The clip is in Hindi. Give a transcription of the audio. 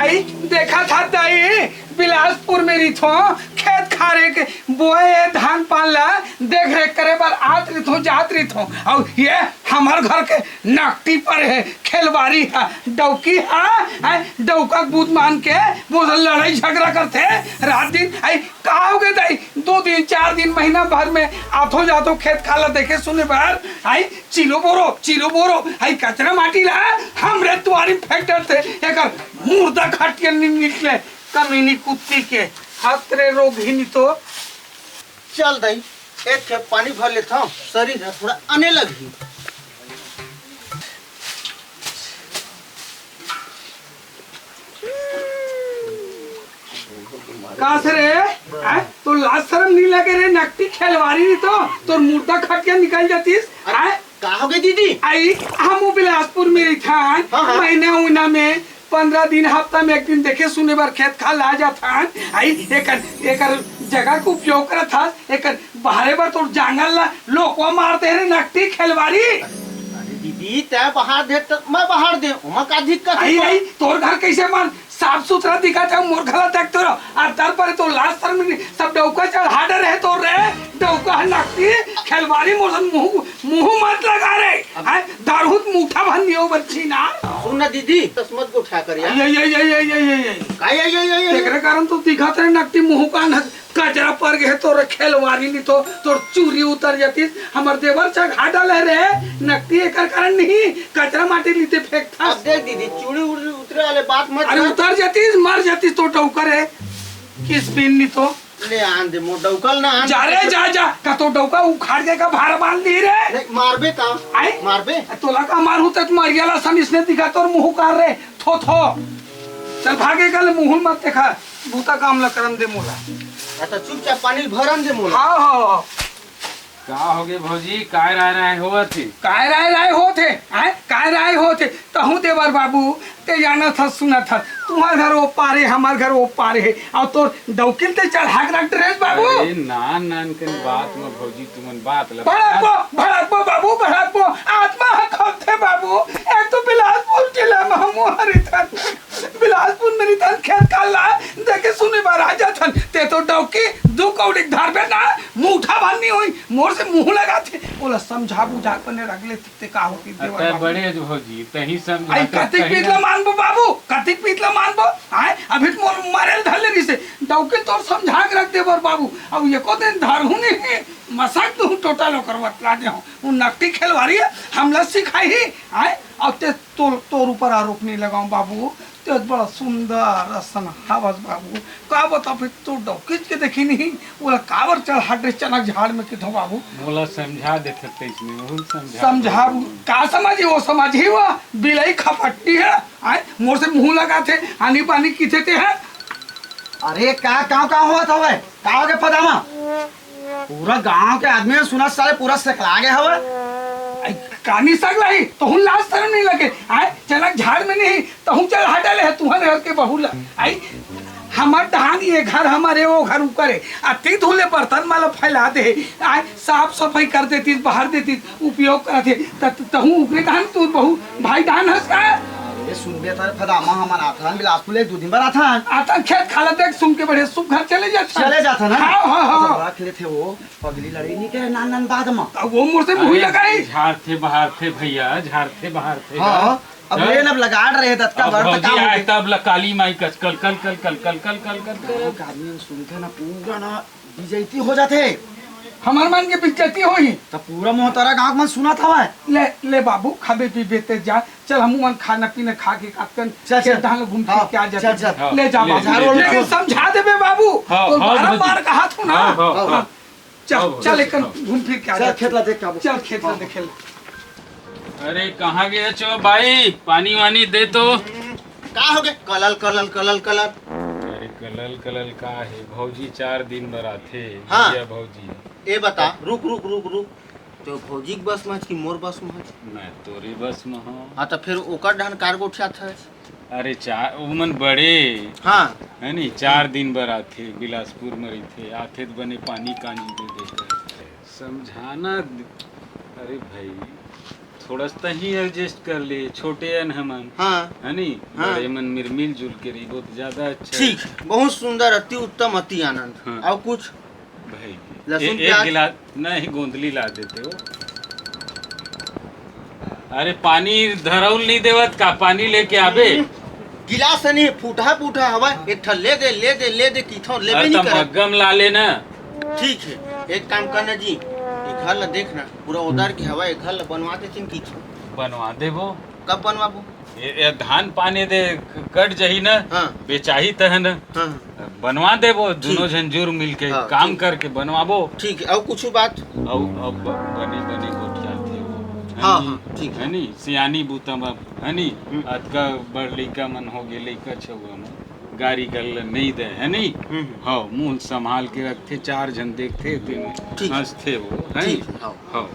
आई देखा था दाई बिलासपुर में रही थो खेत खारे के बोए धान पाला देख रेख करे बार आत रही थो जात रही थो और ये हमार घर के नकटी पर है खेलवारी है डौकी है डौका बूथ मान के वो लड़ाई झगड़ा करते रात दिन आई कहा हो गए दाई 2 दिन 4 दिन महीना भर में आथो जातो खेत खाला देखे सुने बार आई चिलो बोरो आई कचरा माटी ला हमरे तुम्हारी फैक्टर थे एक मुर्दा खट के निकले कमीनी कुत्ती के हाथरे रोगिनी तो चल दई एक खेप पानी भर लेता हूँ शरीर है थोड़ा आने लगी। कहाँ से रे तो लाज शर्म नहीं लगे रे नकटी खेलवारी नहीं तो मुर्दा खट के निकल जाती कहाँ हो गई दीदी? आई हम बिलासपुर में रही था महीना उना में 15 दिन हफ्ता में एक दिन देखे सुने बार खेत खा ला जाता आई एक जगह को उपयोग करा था एक बाहरे बार तो जंगल ला लोग मारते रहे नकटी खेलवारी। अरे दीदी तय बाहर दे तो मैं बाहर दे का दिक्कत आई तोर घर कैसे मान साफ सुथरा दिखा था मोर घर देखते रहो और तर पर तो लास्ट तर में सब डौका चढ़ा डर है तो रे डौका नकटी खेलवारी मोर मुंह मत लगा रे दारूत मुठा भन दियो बच्ची ना सुन ना दीदी तस्मत को उठा कर यार ये तेरे कारण तो दिखा था नकटी मुंह का कचरा पर गए तो खेलवारी नहीं तो चूरी उतर जाती हमार देवर चक हाडा ले रे नकटी एक कारण नहीं कचरा माटी लीते फेंक था। अब देख दीदी चूड़ी उतरे वाले बात मत अरे उतर जाती मर जाती तो डौकर है किस पिन नहीं तो ले आन दे मोर डौकल ना आन जा रे जा का तो डौका उखाड़ के का भार बांध ली रे मारबे का आई मारबे तोला का मारू तो मरियाला सन इसने दिखा तो मुंह कर रे थो चल भागे कल मुंह मत देखा भूता काम ला करन दे मोला अच्छा चुपचाप पानी भरन दे मोला। हाँ का हो गए भौजी काय राय हो थे काय राय हो थे तहु देवर बाबू ते जाना था सुना था तुम्हारे घर वो पारे हमारे घर वो पारे है और तो डौकिल ते चढ़ा रख ड्रेस बाबू नान के बात में भौजी तुमन बात भड़कबो बाबू भड़कबो आत्मा हक थे बाबू एक तो बिलासपुर जिला में हम हरी था बिलासपुर मेरी तन खेत काला देखे सुने बार राजा थन ते तो डौकी दो कौड़ी धार पे ना मुठा बांधनी हुई मोर से मुंह लगा थे बोला समझा बुझा पने रगले ते का हो की देवर बड़े भौजी तही समझा आई कतिक पीतला मानबो बाबू कतिक पीतला मानबो आए अभी मोर मारेल धले री से डौके तोर समझा के रख देवर बाबू अब एको दिन धरहु नहीं मसाक तू टोटल करवत लाजे हो उ नकटी खेलवारी हमला सिखाई ही आए अब ते तोर ऊपर आरोप नहीं लगाऊं बाबू ते बड़ा सुंदर रसन हवस बाबू का बता फिर तो डौकिच के देखी नहीं बोला कावर चल हट चनक झाड़ में किथो बाबू बोला समझा दे सकते इसमें वो समझा का समझी वो समझी वो बिलाई खपट्टी है आए मोर से मुंह लगा थे आनी पानी किथे थे है। अरे का हुआ था वे का हो गए पदामा पूरा गांव के आदमी सुना सारे पूरा सकला गए हवे कानी सग रही तो हूँ लाज शर्म नहीं लगे आए चनक झाड़ में नहीं तो हूँ चल हटा ले तुम्हारे घर के बहुला आई हमार डहान ये घर हमारे वो घर ऊपर अति धुले बर्तन माला फैला दे आए साफ सफाई कर देती बाहर देती उपयोग करते तहु ऊपरे डहान तू बहु भाई डहान हंस का ये सुन बे तारे फदामा हमार आता बिलासपुर 2 दिन बाद आता खेत खाला देख सुन के बड़े सुख घर चले जाता ना हाँ बड़ा खेले थे वो पगली लड़ी नहीं के नान बाद में वो मुझ से मुंह लगाई झाड़ते बाहर थे भैया झाड़ते बाहर थे हाँ अब ये लब लगा रहे दत्ता बड़ काम है तब काली माई कल आदमी सुनते ना पूरा ना बेइज्जती हो जाते हमार मन के बेइज्जती होई तो पूरा मोहतारा गांव में सुना था ले बाबू खाबे पीबे ते जा चल हम मन खाना पीना खा के काटन चल ढंग घूम फिर के आ जा ले जा बाबू लेकिन समझा देबे बाबू तो बार कहा था ना चल एक घूम फिर के आ जा खेत ला देख का चल खेत ला देखे अरे कहाँ गए चो भाई पानी वानी दे तो का हो गए कलल अरे कलल का है भौजी 4 दिन बरा थे हाँ। भौजी ए बता रुक तो भौजी के बस में की मोर बस में मैं तोरे बस में हूँ हाँ तो फिर ओकर ढन कार्गो उठा था अरे 4 उमन बड़े हाँ है नहीं 4 दिन बरा थे बिलासपुर में रही थे आथे तो बने पानी कानी दे देते समझाना। अरे भाई थोड़ा सा ही एडजस्ट कर ले, छोटे अन हमन हाँ है नी, हाँ। बड़े मन मिलजुल के रही बहुत ज्यादा अच्छा ठीक है, बहुत सुंदर, अति उत्तम, अति आनंद। हाँ। और कुछ भाई लहसुन, एक प्याज? गिलास नहीं, गोंदली ला देते हो। अरे पानी धरौल नहीं देवत का, पानी लेके आबे। गिलास नहीं, फूटा हवा, एक ठल ले दे किथों लेबे अरे नहीं तो कर। मग्गम ला लेना। ठीक है, एक काम करना जी, एक घर ला देखना पूरा उधर के हवा, एक घर ला बनवा देते किथों। बनवा देबो। कब बनवाबो? ये धान पानी दे कट जही न, हाँ। बेचाही तहन हाँ बनवा देबो, दोनों जन जुर मिल के हाँ, काम ठीक। करके बनवाबो। ठीक है, और कुछ बात? अब बनी गोटिया थे वो, है हाँ, नी? हाँ, ठीक है। है नी, सियानी बूतम अब है नी, हम्म। अतका बड़ लइका मन हो गे, लइका छुआ मन गाड़ी गल नहीं दे, है नी। हाँ, मुंह संभाल के रखते, चार जन देखते ठीक। हंसते वो, है नी। ठीक है, हाँ। हाँ